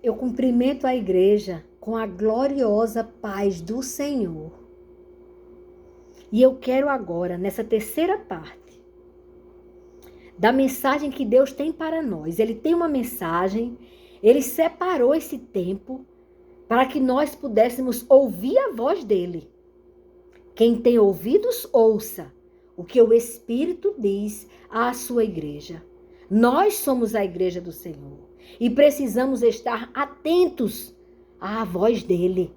Eu cumprimento a igreja com a gloriosa paz do Senhor. E eu quero agora, nessa terceira parte, da mensagem que Deus tem para nós. Ele tem uma mensagem, ele separou esse tempo para que nós pudéssemos ouvir a voz dele. Quem tem ouvidos, ouça o que o Espírito diz à sua igreja. Nós somos a igreja do Senhor e precisamos estar atentos à voz dele.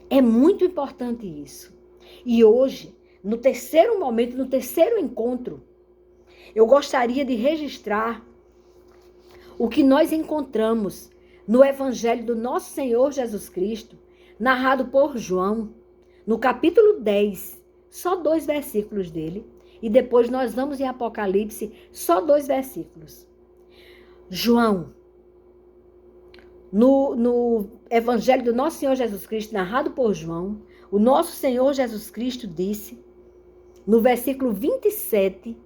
É muito importante isso. E hoje, no terceiro momento, no terceiro encontro, eu gostaria de registrar o que nós encontramos no Evangelho do nosso Senhor Jesus Cristo, narrado por João, no capítulo 10, só 2 versículos dele, e depois nós vamos em Apocalipse, só 2 versículos. João, no Evangelho do nosso Senhor Jesus Cristo, narrado por João, o nosso Senhor Jesus Cristo disse, no versículo 27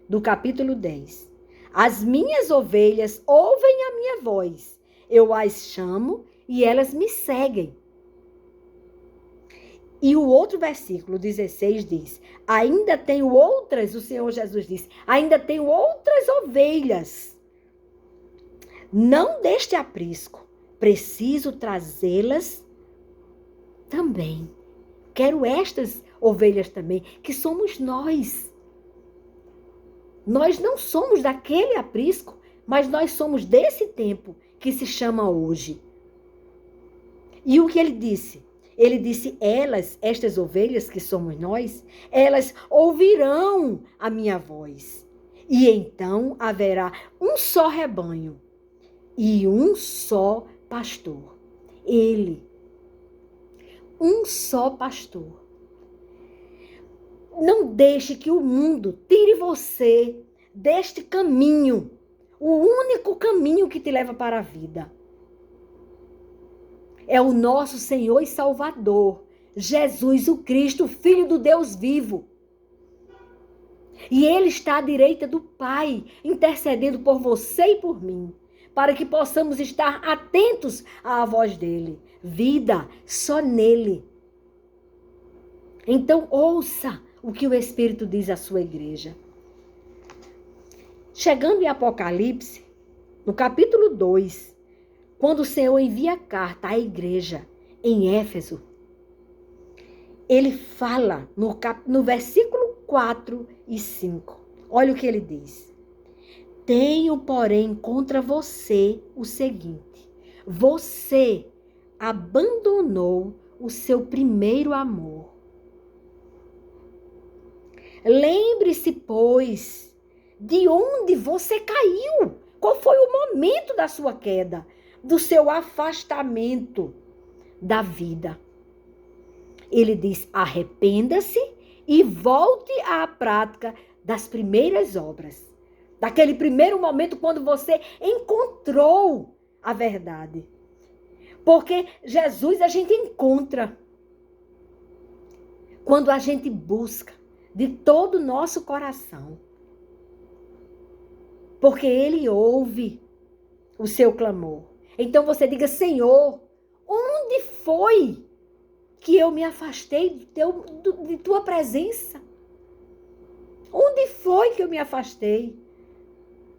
do capítulo 10, as minhas ovelhas ouvem a minha voz, eu as chamo e elas me seguem. E o outro versículo, 16, diz, ainda tenho outras, o Senhor Jesus diz, ainda tenho outras ovelhas, não deste aprisco, preciso trazê-las também. Quero estas ovelhas também, que somos nós. Nós não somos daquele aprisco, mas nós somos desse tempo que se chama hoje. E o que ele disse? Ele disse, elas, estas ovelhas que somos nós, elas ouvirão a minha voz. E então haverá um só rebanho e um só pastor. Ele. Um só pastor. Não deixe que o mundo tire você deste caminho, o único caminho que te leva para a vida. É o nosso Senhor e Salvador, Jesus o Cristo, Filho do Deus vivo. E Ele está à direita do Pai, intercedendo por você e por mim, para que possamos estar atentos à voz dEle. Vida só nele. Então ouça o que o Espírito diz à sua igreja. Chegando em Apocalipse, no capítulo 2, quando o Senhor envia a carta à igreja em Éfeso, ele fala no versículo 4 e 5. Olha o que ele diz. Tenho, porém, contra você o seguinte. Você abandonou o seu primeiro amor. Lembre-se, pois, de onde você caiu. Qual foi o momento da sua queda? Do seu afastamento da vida. Ele diz, arrependa-se e volte à prática das primeiras obras. Daquele primeiro momento quando você encontrou a verdade. Porque Jesus a gente encontra quando a gente busca de todo o nosso coração. Porque Ele ouve o seu clamor. Então você diga, Senhor, onde foi que eu me afastei de tua presença? Onde foi que eu me afastei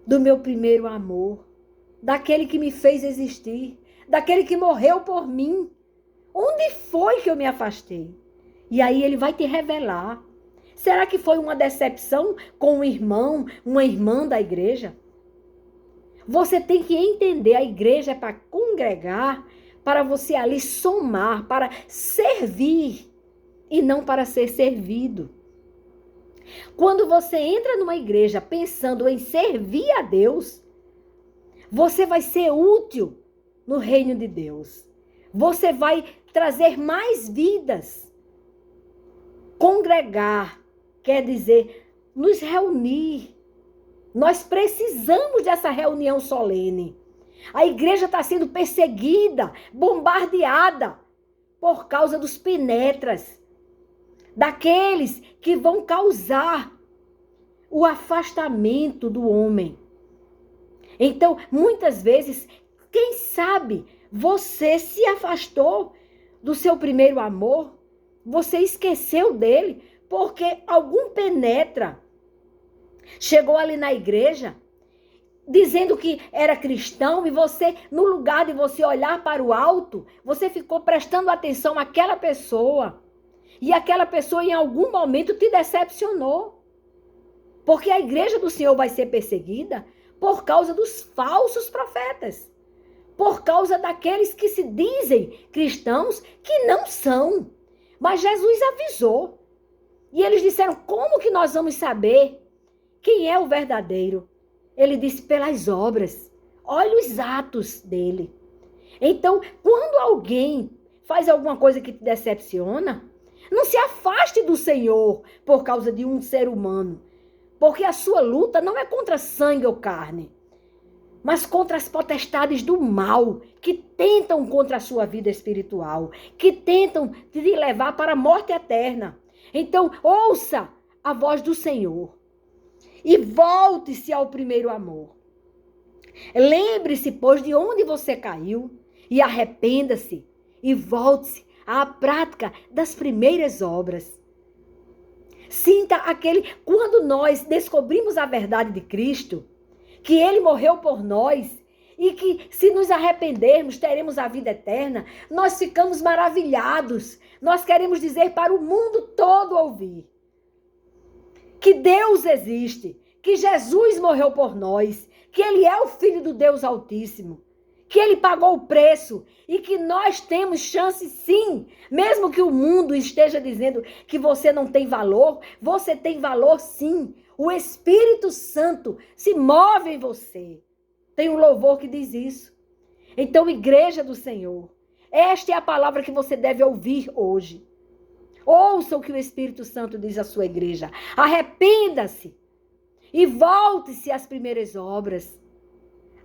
do meu primeiro amor? Daquele que me fez existir? Daquele que morreu por mim? Onde foi que eu me afastei? E aí ele vai te revelar. Será que foi uma decepção com um irmão, uma irmã da igreja? Você tem que entender, a igreja é para congregar, para você ali somar, para servir e não para ser servido. Quando você entra numa igreja pensando em servir a Deus, você vai ser útil no reino de Deus. Você vai trazer mais vidas. Congregar quer dizer nos reunir. Nós precisamos dessa reunião solene. A igreja está sendo perseguida, bombardeada por causa dos penetras, daqueles que vão causar o afastamento do homem. Então, muitas vezes, quem sabe você se afastou do seu primeiro amor, você esqueceu dele, porque algum penetra chegou ali na igreja dizendo que era cristão e você, no lugar de você olhar para o alto, você ficou prestando atenção àquela pessoa. E aquela pessoa em algum momento te decepcionou. Porque a igreja do Senhor vai ser perseguida por causa dos falsos profetas. Por causa daqueles que se dizem cristãos que não são. Mas Jesus avisou. E eles disseram, como que nós vamos saber quem é o verdadeiro? Ele disse, pelas obras. Olha os atos dele. Então, quando alguém faz alguma coisa que te decepciona, não se afaste do Senhor por causa de um ser humano. Porque a sua luta não é contra sangue ou carne, mas contra as potestades do mal, que tentam contra a sua vida espiritual, que tentam te levar para a morte eterna. Então, ouça a voz do Senhor e volte-se ao primeiro amor. Lembre-se, pois, de onde você caiu e arrependa-se e volte-se à prática das primeiras obras. Sinta aquele, quando nós descobrimos a verdade de Cristo, que ele morreu por nós e que se nos arrependermos teremos a vida eterna, nós ficamos maravilhados. Nós queremos dizer para o mundo todo ouvir que Deus existe, que Jesus morreu por nós, que ele é o Filho do Deus Altíssimo, que ele pagou o preço e que nós temos chance sim, mesmo que o mundo esteja dizendo que você não tem valor, você tem valor sim. O Espírito Santo se move em você. Tem um louvor que diz isso. Então, igreja do Senhor, esta é a palavra que você deve ouvir hoje. Ouça o que o Espírito Santo diz à sua igreja. Arrependa-se e volte-se às primeiras obras.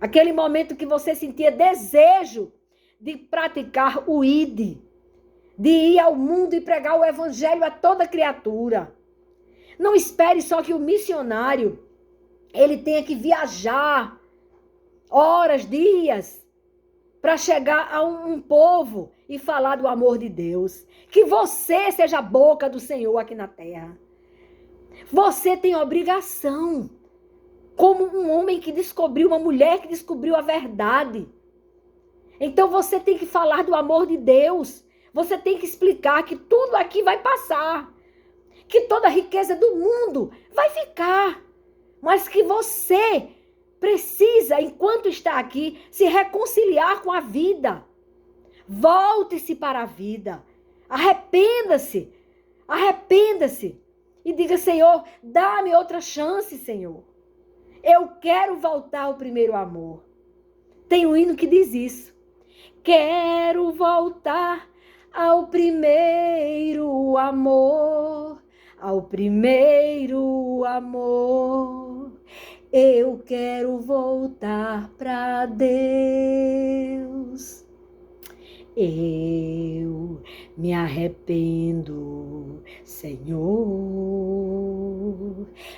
Aquele momento que você sentia desejo de praticar o ID, de ir ao mundo e pregar o evangelho a toda criatura. Não espere só que o missionário ele tenha que viajar horas, dias, para chegar a um povo e falar do amor de Deus. Que você seja a boca do Senhor aqui na terra. Você tem obrigação, como um homem que descobriu, uma mulher que descobriu a verdade. Então você tem que falar do amor de Deus. Você tem que explicar que tudo aqui vai passar. Que toda a riqueza do mundo vai ficar. Mas que você precisa, enquanto está aqui, se reconciliar com a vida. Volte-se para a vida. Arrependa-se. Arrependa-se. E diga, Senhor, dá-me outra chance, Senhor. Eu quero voltar ao primeiro amor. Tem um hino que diz isso. Quero voltar ao primeiro amor. Ao primeiro amor. Eu quero voltar para Deus. Eu me arrependo, Senhor.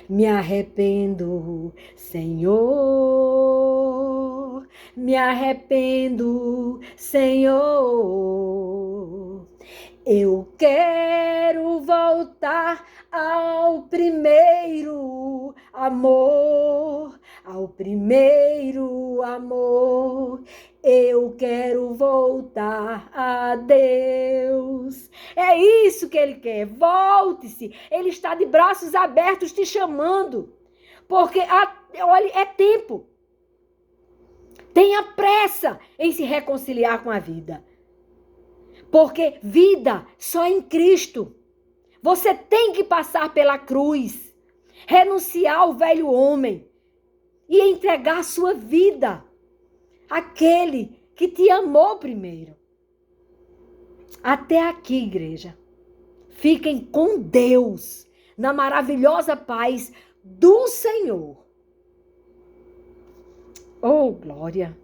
Me arrependo, Senhor. Me arrependo, Senhor. Eu quero voltar ao primeiro amor, ao primeiro amor. Eu quero voltar a Deus. É isso que ele quer. Volte-se. Ele está de braços abertos te chamando. Porque, olha, é tempo. Tenha pressa em se reconciliar com a vida. Porque vida só em Cristo. Você tem que passar pela cruz, renunciar ao velho homem e entregar a sua vida àquele que te amou primeiro. Até aqui, igreja. Fiquem com Deus, na maravilhosa paz do Senhor. Oh, glória!